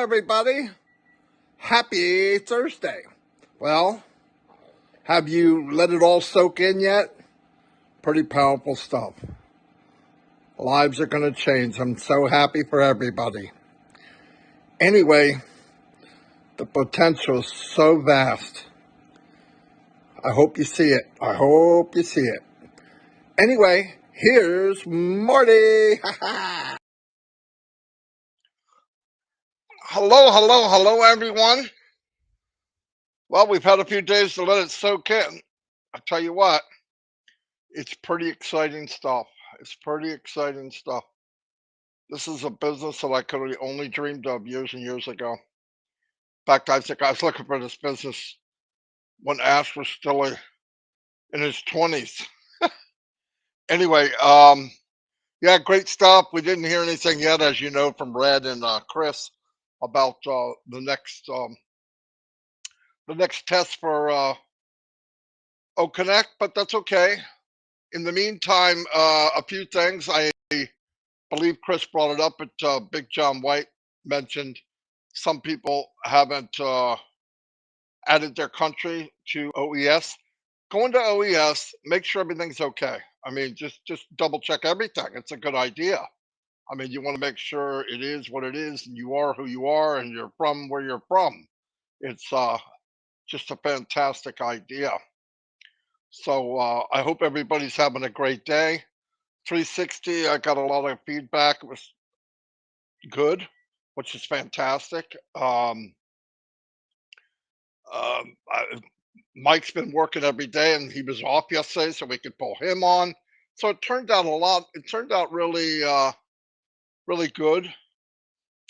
everybody. Happy Thursday. Well, have you let it all soak in yet? Pretty powerful stuff. Lives are going to change. I'm so happy for everybody. Anyway, the potential is so vast. I hope you see it. I hope you see it. Anyway, here's Marty. Hello, everyone. Well, we've had a few days to let it soak in. I tell you what, it's pretty exciting stuff. It's pretty exciting stuff. This is a business that I could have only dreamed of years and years ago. In fact, I think I was looking for this business when Ash was still in his 20s. Anyway, yeah, great stuff. We didn't hear anything yet, as you know, from Red and Chris about the next test for Connect, but that's okay. In the meantime, a few things. I believe Chris brought it up, but Big John White mentioned some people haven't added their country to OES. Go into OES, make sure everything's okay. I mean, just double check everything. It's a good idea. I mean, you want to make sure it is what it is, and you are who you are, and you're from where you're from. It's just a fantastic idea. So I hope everybody's having a great day. 360, I got a lot of feedback. It was good, which is fantastic. I, Mike's been working every day, and he was off yesterday, so we could pull him on. So it turned out a lot. It turned out really good.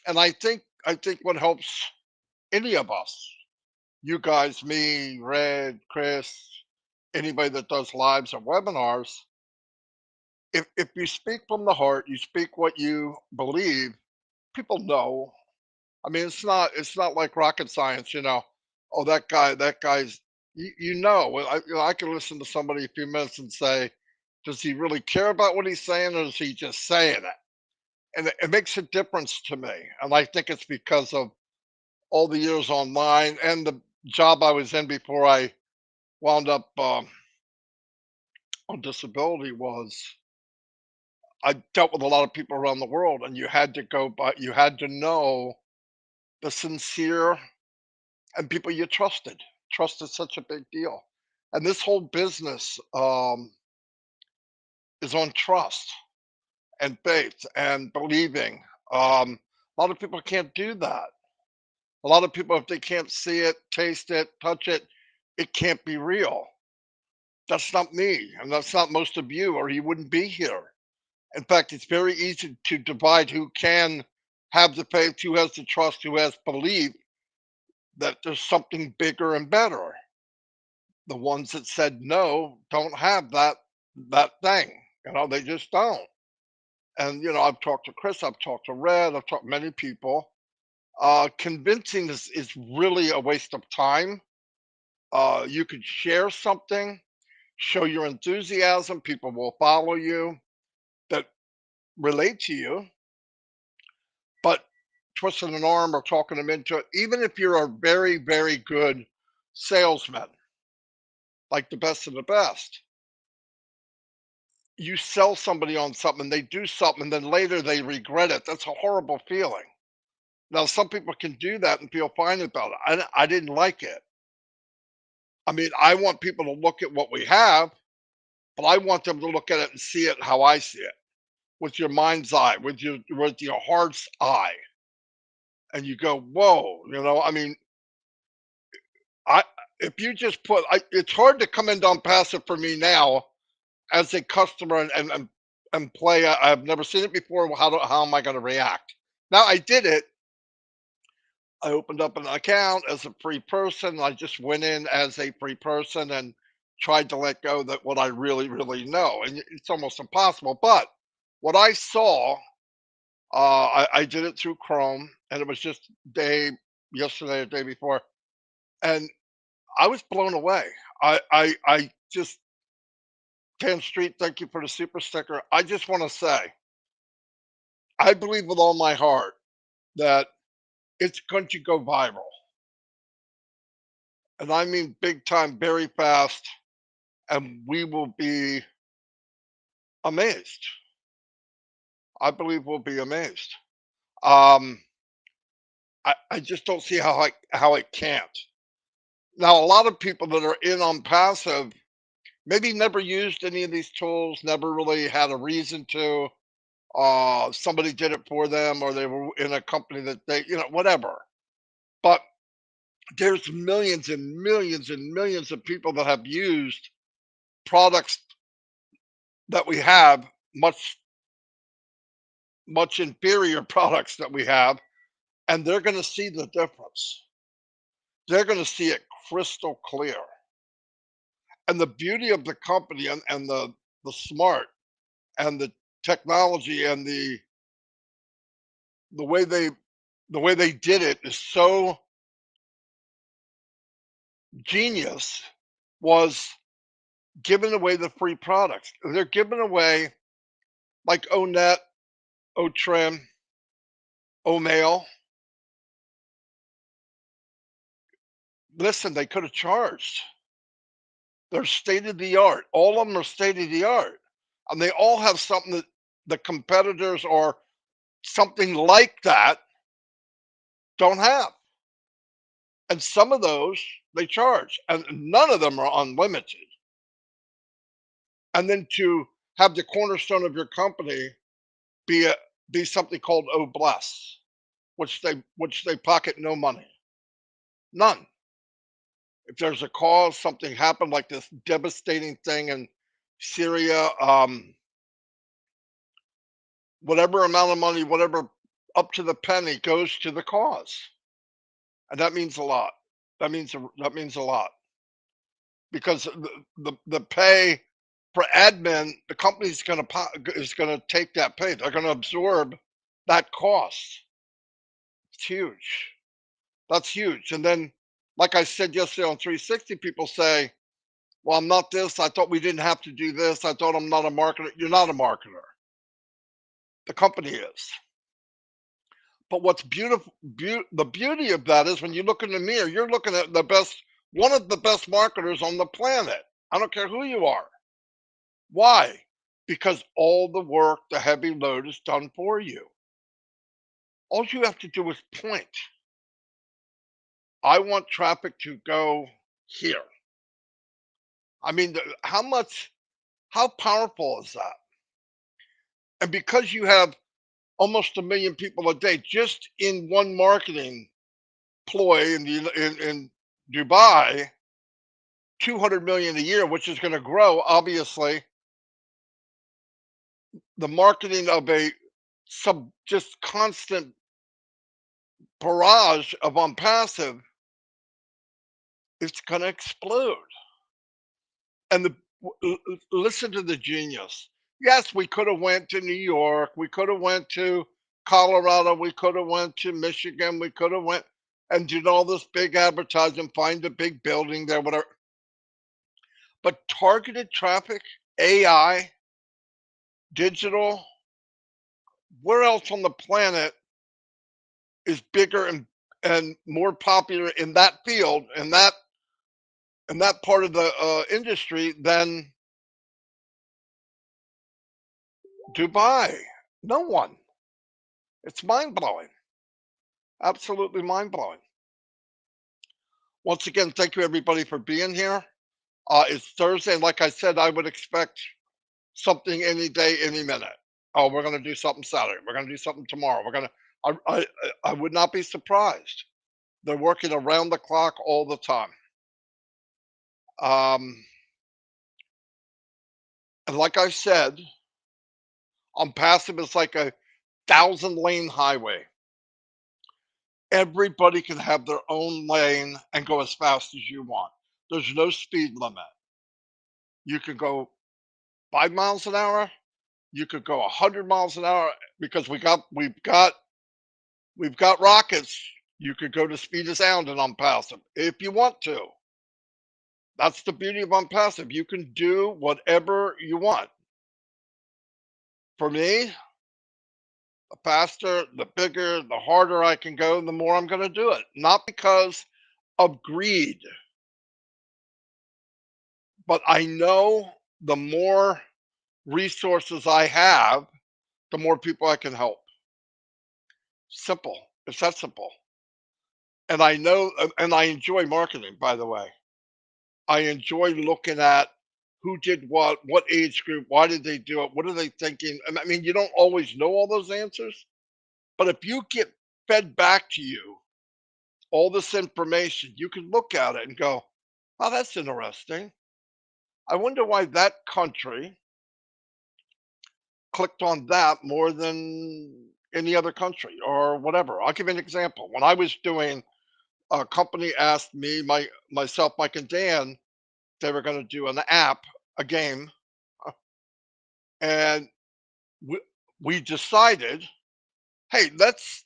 And I think what helps any of us, you guys, me, Red, Chris, anybody that does lives or webinars, if you speak from the heart, you speak what you believe, people know. I mean, it's not like rocket science, you know. Oh, that guy's you know. Well, I can listen to somebody a few minutes and say, does he really care about what he's saying, or is he just saying it? And it makes a difference to me. And I think it's because of all the years online and the job I was in before I wound up on disability. Was I dealt with a lot of people around the world, and you had to go, but you had to know the sincere and people you trusted. Trust is such a big deal. And this whole business is on trust and faith and believing. A lot of people can't do that. A lot of people, if they can't see it, taste it, touch it, it can't be real. That's not me, and that's not most of you, or you wouldn't be here. In fact, it's very easy to divide who can have the faith, who has the trust, who has belief that there's something bigger and better. The ones that said no don't have that thing. You know, they just don't. And I've talked to Chris, I've talked to Red, I've talked to many people. Convincing is really a waste of time. You could share something, show your enthusiasm, people will follow you that relate to you, but twisting an arm or talking them into it, even if you're a very, very good salesman, like the best of the best, you sell somebody on something, they do something, and then later they regret it. That's a horrible feeling. Now, some people can do that and feel fine about it. I didn't like it. I mean, I want people to look at what we have, but I want them to look at it and see it how I see it, with your mind's eye, with your heart's eye, and you go, "Whoa!" I mean, I if you just put, it's hard to come in on passive for me now as a customer and play. I've never seen it before. How am I going to react? Now I did it. I opened up an account as a free person. I just went in as a free person and tried to let go that what I really, really know. And it's almost impossible. But what I saw, I did it through Chrome, and it was just yesterday or day before, and I was blown away. I just, Tan Street, thank you for the super sticker. I just want to say, I believe with all my heart that it's going to go viral. And I mean big time, very fast, and we will be amazed. I believe we'll be amazed. Um, I just don't see how it can't. Now, a lot of people that are in on passive maybe never used any of these tools, never really had a reason to. Somebody did it for them, or they were in a company that they, whatever. But there's millions and millions and millions of people that have used products that we have, much much inferior products that we have, and they're going to see the difference. They're going to see it crystal clear. And the beauty of the company, and the smart and the technology and the way they the way they did it is so genius, was giving away the free products. They're giving away like Onet, Otrim, Omail. Listen, they could have charged. They're state of the art. All of them are state of the art. And they all have something that the competitors or something like that don't have. And some of those they charge, and none of them are unlimited. And then to have the cornerstone of your company be a be something called Oh Bless, which they pocket no money. None. If there's a cause, something happened like this devastating thing in Syria, whatever amount of money, whatever up to the penny goes to the cause. And that means a lot. That means a lot, because the pay for admin, the company's is going to take that pay. They're going to absorb that cost. It's huge. That's huge. And then, like I said yesterday on 360, people say, "Well, I'm not this. I thought we didn't have to do this. I thought I'm not a marketer." You're not a marketer. The company is. But what's the beauty of that is when you look in the mirror, you're looking at one of the best marketers on the planet. I don't care who you are. Why? Because all the work, the heavy load is done for you. All you have to do is point. I want traffic to go here. I mean, how powerful is that? And because you have almost a million people a day just in one marketing ploy in Dubai, 200 million a year, which is going to grow, obviously, the marketing of a sub just constant barrage of on passive, it's going to explode. And listen to the genius. Yes, we could have went to New York, we could have went to Colorado, we could have went to Michigan, we could have went and did all this big advertising, find a big building there, whatever. But targeted traffic, AI, digital, where else on the planet is bigger and more popular in that field and that part of the industry than Dubai? No one. It's mind blowing. Absolutely mind blowing. Once again, thank you everybody for being here. It's Thursday, and like I said, I would expect something any day, any minute. Oh, we're going to do something Saturday. We're going to do something tomorrow. We're going to. I would not be surprised. They're working around the clock all the time. Um, and like I said, on passive, it's like a 1,000 lane highway. Everybody can have their own lane and go as fast as you want. There's no speed limit. You can go 5 miles an hour. You could go 100 miles an hour because we've got rockets. You could go to speed of sound and unpassive if you want to. That's the beauty of unpassive. You can do whatever you want. For me, The faster, the bigger, the harder I can go, the more I'm going to do it. Not because of greed, but I know the more resources I have, the more people I can help. Simple. It's that simple. And I know, and I enjoy marketing, by the way. I enjoy looking at who did what age group, why did they do it, what are they thinking? And I mean, you don't always know all those answers, but if you get fed back to you all this information, you can look at it and go, oh, that's interesting. I wonder why that country clicked on that more than any other country or whatever. I'll give you an example. When I was doing a company asked me, myself, Mike, and Dan, they were going to do an app, a game, and we, we decided, hey, let's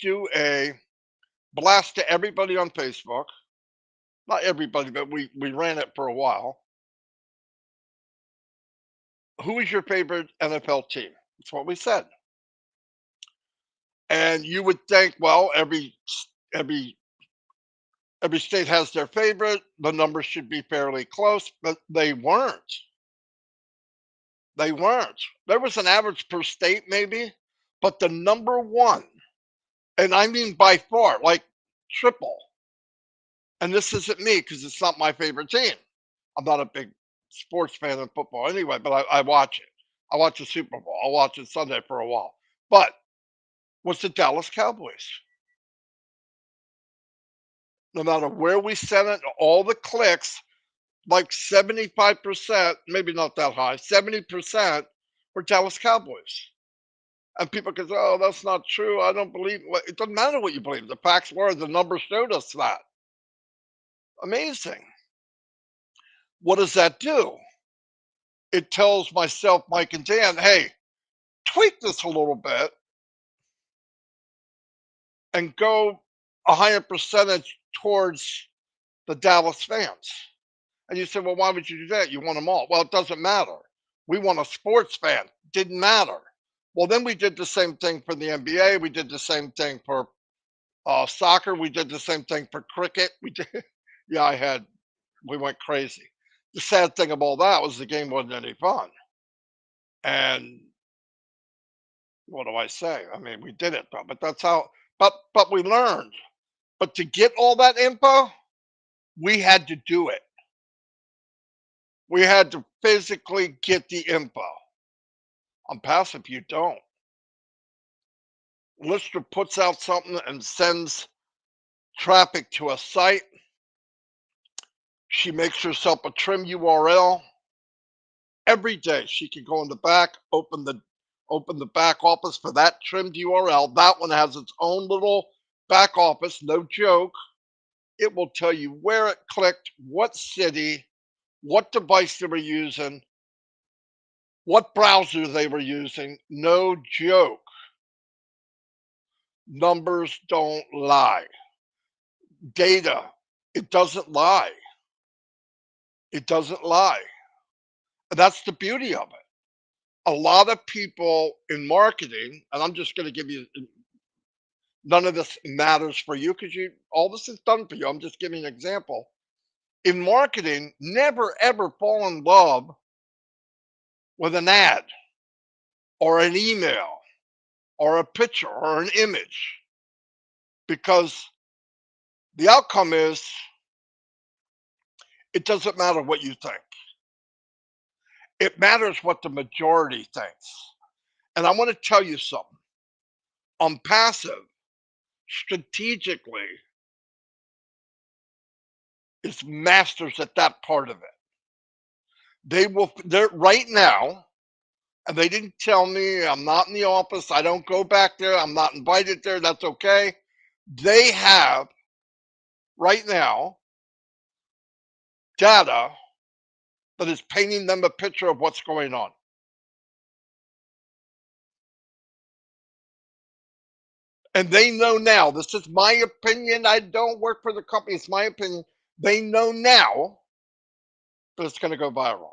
do a blast to everybody on Facebook. Not everybody, but we ran it for a while. Who is your favorite NFL team? That's what we said. And you would think, well, every every state has their favorite. The numbers should be fairly close, but they weren't. They weren't. There was an average per state, maybe, but the number one, and I mean by far, like triple. And this isn't me because it's not my favorite team. I'm not a big sports fan of football anyway, but I watch it. I watch the Super Bowl. I'll watch it Sunday for a while. But was the Dallas Cowboys. No matter where we sent it, all the clicks, like 75%, maybe not that high, 70% were Dallas Cowboys. And people can say, oh, that's not true. I don't believe it. Doesn't matter what you believe. The facts were, the numbers showed us that. Amazing. What does that do? It tells myself, Mike, and Dan, hey, tweak this a little bit and go a higher percentage towards the Dallas fans. And you say, well, why would you do that? You want them all. Well, it doesn't matter. We want a sports fan. Didn't matter. Well, then we did the same thing for the NBA. We did the same thing for soccer. We did the same thing for cricket. We did. Yeah, we went crazy. The sad thing of all that was the game wasn't any fun. And what do I say? I mean, we did it though, but that's how, but we learned. But to get all that info, we had to do it. We had to physically get the info. On passive, you don't. Lister puts out something and sends traffic to a site. She makes herself a trim URL. Every day she can go in the back, open the back office for that trimmed URL. That one has its own little back office, no joke. It will tell you where it clicked, what city, what device they were using, what browser they were using. No joke. Numbers don't lie. Data, it doesn't lie. It doesn't lie. And that's the beauty of it. A lot of people in marketing, and I'm just going to give you none of this matters for you because you all this is done for you. I'm just giving an example. In marketing, never ever fall in love with an ad or an email or a picture or an image because the outcome is it doesn't matter what you think. It matters what the majority thinks. And I want to tell you something. On passive, strategically, is masters at that part of it. They're right now, and they didn't tell me. I'm not in the office. I don't go back there. I'm not invited there. That's okay. They have right now data that is painting them a picture of what's going on. And they know now, this is my opinion. I don't work for the company. It's my opinion. They know now that it's going to go viral.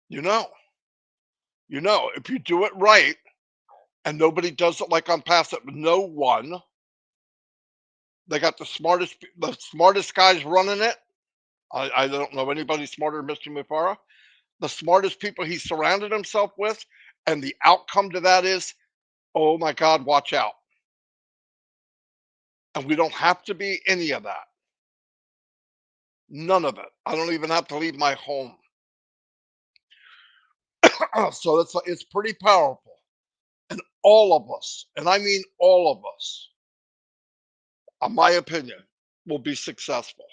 You know, if you do it right and nobody does it like on past it, no one, they got the smartest guys running it. I don't know anybody smarter than Mr. Mufara. The smartest people he surrounded himself with, and the outcome to that is, oh my God, watch out. And we don't have to be any of that. None of it. I don't even have to leave my home. So it's pretty powerful. And all of us, and I mean all of us, in my opinion, will be successful.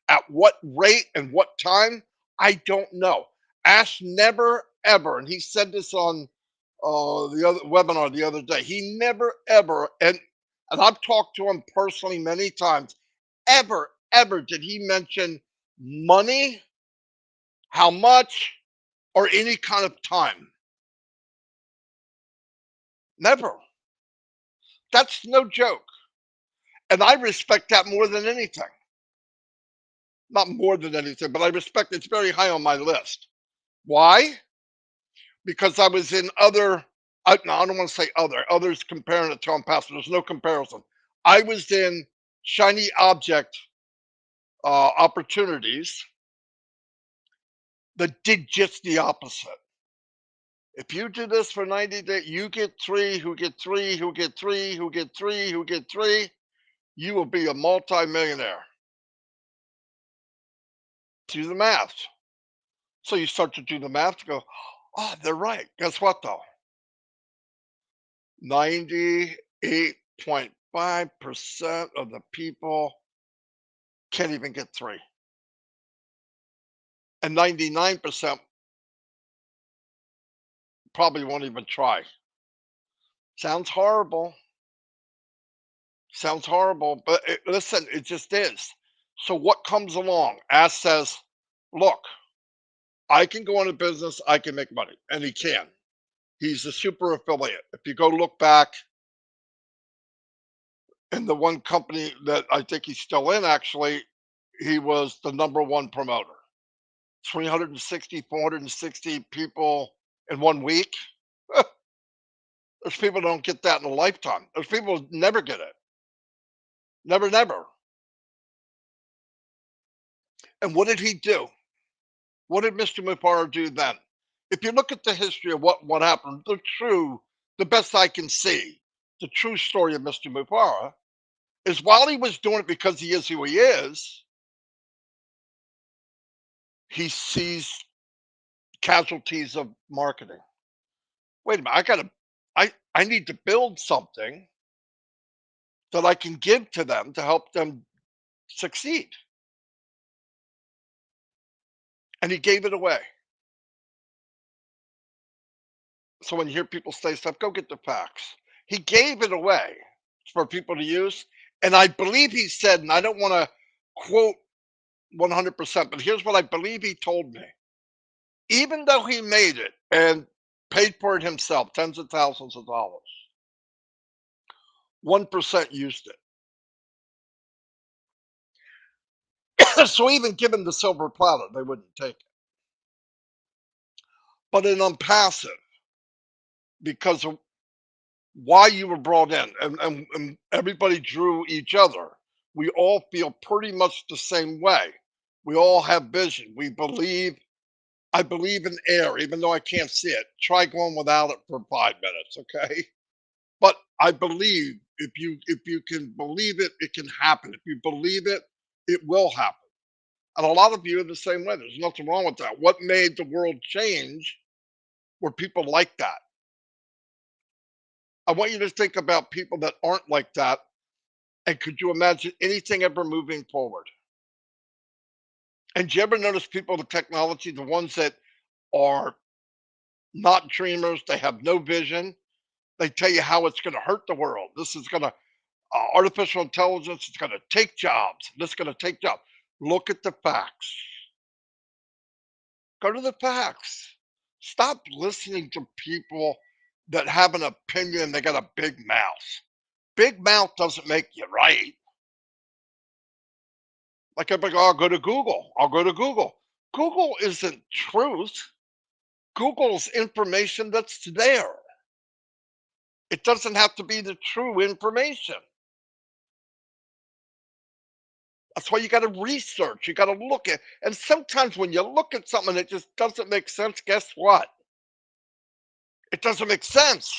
At what rate and what time, I don't know. Ash never ever, and he said this on the other webinar the other day. He never ever, and I've talked to him personally many times. Ever did he mention money, how much, or any kind of time? Never. That's no joke, and I respect that more than anything. Not more than anything, but I respect it's very high on my list. Why? Because I was in other, no, I don't want to say others comparing it to on past. There's no comparison. I was in shiny object opportunities that did just the opposite. If you do this for 90 days, you get three, who get three, who get three, who get three, who get three, you will be a multimillionaire. Do the math. So you start to do the math to go, oh, they're right. Guess what though? 98.5% of the people can't even get three. And 99% probably won't even try. Sounds horrible. Sounds horrible. But listen, it just is. So what comes along? Ash says, look, I can go into business, I can make money. And he can. He's a super affiliate. If you go look back in the one company that I think he's still in, actually, he was the number one promoter. 360, 460 people in 1 week. There's people that don't get that in a lifetime. There's people who never get it. Never, never. And what did he do? What did Mr. Mupara do then? If you look at the history of what happened, the best I can see, the true story of Mr. Mupara is while he was doing it because he is who he is, he sees casualties of marketing. Wait a minute, I need to build something that I can give to them to help them succeed. And he gave it away. So when you hear people say stuff, go get the facts. He gave it away for people to use. And I believe he said, and I don't want to quote 100%, but here's what I believe he told me. Even though he made it and paid for it himself, tens of thousands of dollars, 1% used it. So even given the silver platter, they wouldn't take it. But in passive, because of why you were brought in, and everybody drew each other. We all feel pretty much the same way. We all have vision. I believe in air, even though I can't see it. Try going without it for 5 minutes, okay? But I believe if you can believe it, it can happen. If you believe it, it will happen. And a lot of you are the same way. There's nothing wrong with that. What made the world change were people like that. I want you to think about people that aren't like that. And could you imagine anything ever moving forward? And do you ever notice people with technology, the ones that are not dreamers, they have no vision, they tell you how it's going to hurt the world. This is going to, artificial intelligence is going to take jobs. This is going to take jobs. Look at the facts. Go to the facts. Stop listening to people that have an opinion. They got a big mouth. Big mouth doesn't make you right. Like everybody, go, I'll go to Google. I'll go to Google. Google isn't truth. Google's information that's there. It doesn't have to be the true information. That's why you got to research. You got to look at, and sometimes when you look at something that just doesn't make sense, guess what? It doesn't make sense.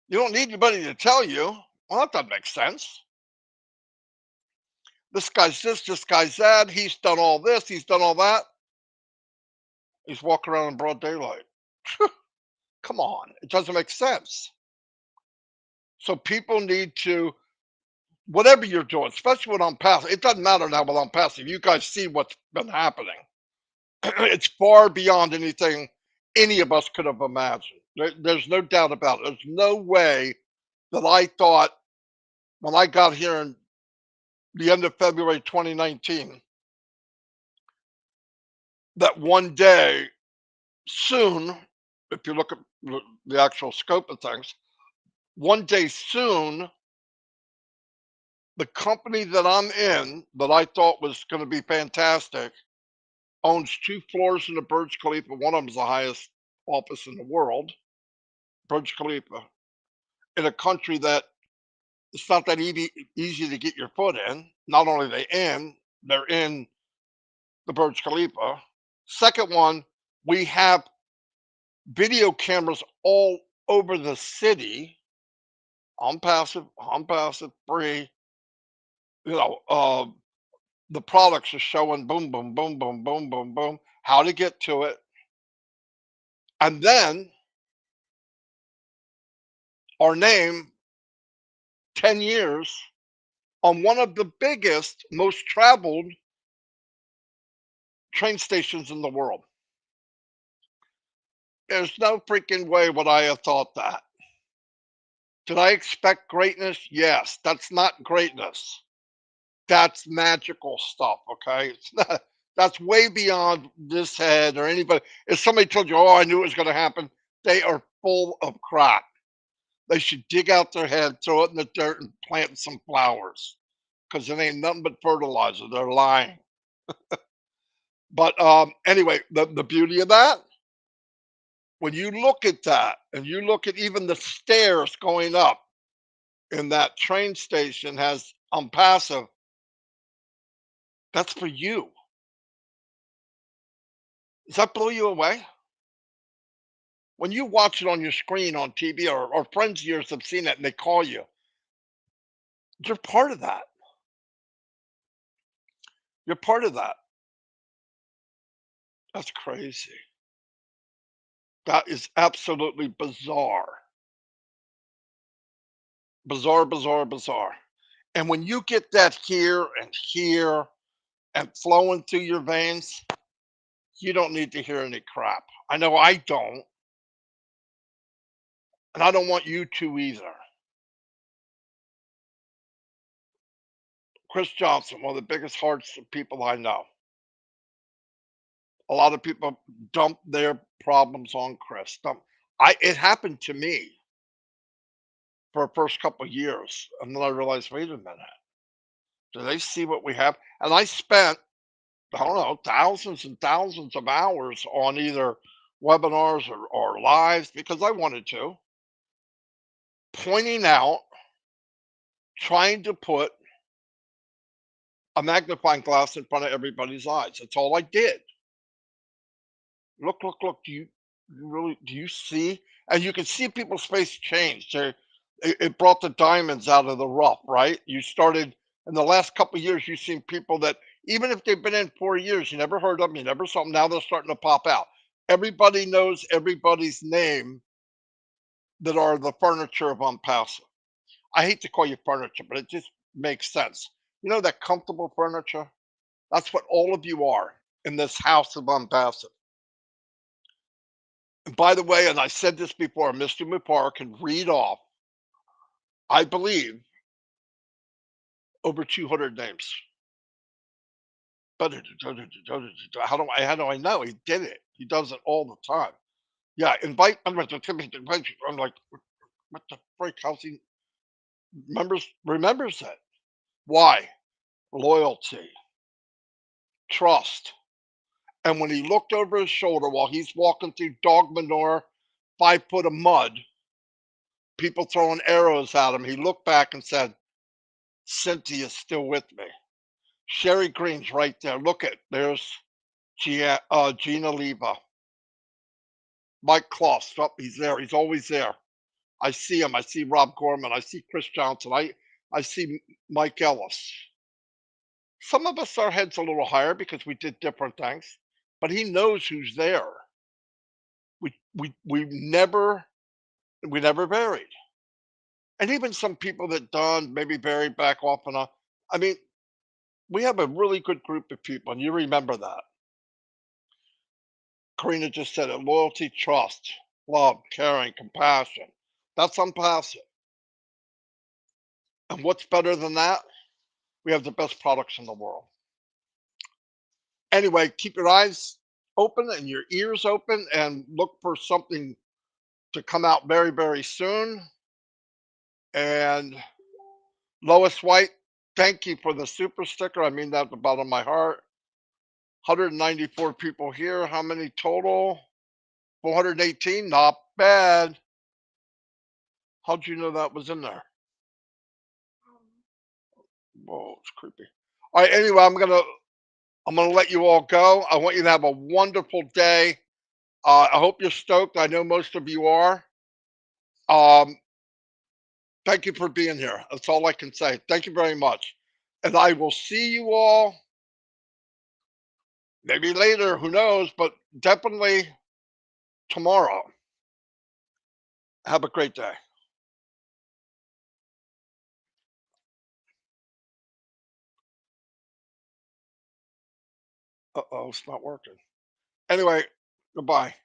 You don't need anybody to tell you. Well, that doesn't make sense. This guy's this guy's that. He's done all this. He's done all that. He's walking around in broad daylight. Come on, it doesn't make sense. So people need to, whatever you're doing, especially what I'm passing. It doesn't matter now what I'm passing. You guys see what's been happening. It's far beyond anything any of us could have imagined. There's no doubt about it. There's no way that I thought when I got here in the end of February 2019 that one day soon, if you look at the actual scope of things, one day soon, the company that I'm in that I thought was going to be fantastic owns 2 floors in the Burj Khalifa. One of them is the highest office in the world, Burj Khalifa, in a country that it's not that easy to get your foot in. Not only are they in, they're in the Burj Khalifa. Second one, we have video cameras all over the city. On passive, free. You know, the products are showing boom, boom, boom, boom, boom, boom, boom, how to get to it. And then our name 10 years on one of the biggest, most traveled train stations in the world. There's no freaking way would I have thought that. Did I expect greatness? Yes. That's not greatness. That's magical stuff, okay? It's not, that's way beyond this head or anybody. If somebody told you, oh, I knew it was going to happen, they are full of crap. They should dig out their head, throw it in the dirt, and plant some flowers because it ain't nothing but fertilizer. They're lying. But anyway, the beauty of that, when you look at that and you look at even the stairs going up in that train station has passive, that's for you. Does that blow you away? When you watch it on your screen on TV or friends of yours have seen it and they call you, you're part of that. You're part of that. That's crazy. That is absolutely bizarre. Bizarre, bizarre, bizarre. And when you get that here and flowing through your veins, you don't need to hear any crap. I know I don't, and I don't want you to either. Chris Johnson, one of the biggest hearts of people I know. A lot of people dump their problems on Chris. It happened to me for the first couple of years, and then I realized, wait a minute, do they see what we have? And I spent, I don't know, thousands and thousands of hours on either webinars or lives because I wanted to, pointing out, trying to put a magnifying glass in front of everybody's eyes. That's all I did. Look, look, look. You really do you see? And you can see people's face change. It brought the diamonds out of the rough, right? You started in the last couple of years. You've seen people that even if they've been in 4 years, you never heard of them, you never saw them. Now they're starting to pop out. Everybody knows everybody's name that are the furniture of Unpassable. I hate to call you furniture, but it just makes sense. You know that comfortable furniture? That's what all of you are in this house of Unpassable. And by the way, and I said this before, Mr. Mupar can read off, I believe, over 200 names. But how do I know? He did it. He does it all the time. Yeah, invite. I'm like, what the freak? How's he remembers it? Why? Loyalty, trust, And when he looked over his shoulder while he's walking through dog manure, 5 foot of mud, people throwing arrows at him, he looked back and said, "Cynthia's still with me." Sherry Green's right there. Look at there's Gina Leva, Mike Kloss. Oh, he's there. He's always there. I see him. I see Rob Gorman. I see Chris Johnson. I see Mike Ellis. Some of us, our heads a little higher because we did different things, but he knows who's there. We never buried. And even some people that done maybe buried back off and on. I mean, we have a really good group of people, and you remember that. Karina just said it: loyalty, trust, love, caring, compassion. That's unpassive. And what's better than that? We have the best products in the world. Anyway, keep your eyes open and your ears open and look for something to come out very, very soon. And Lois White, thank you for the super sticker. I mean that at the bottom of my heart. 194 people here. How many total? 418. Not bad. How'd you know that was in there? Whoa, it's creepy. All right. Anyway, I'm gonna let you all go. I want you to have a wonderful day. I hope you're stoked. I know most of you are. Um, Thank you for being here. That's all I can say. Thank you very much. And I will see you all maybe later, who knows, but definitely tomorrow. Have a great day. Uh oh, it's not working. Anyway, goodbye.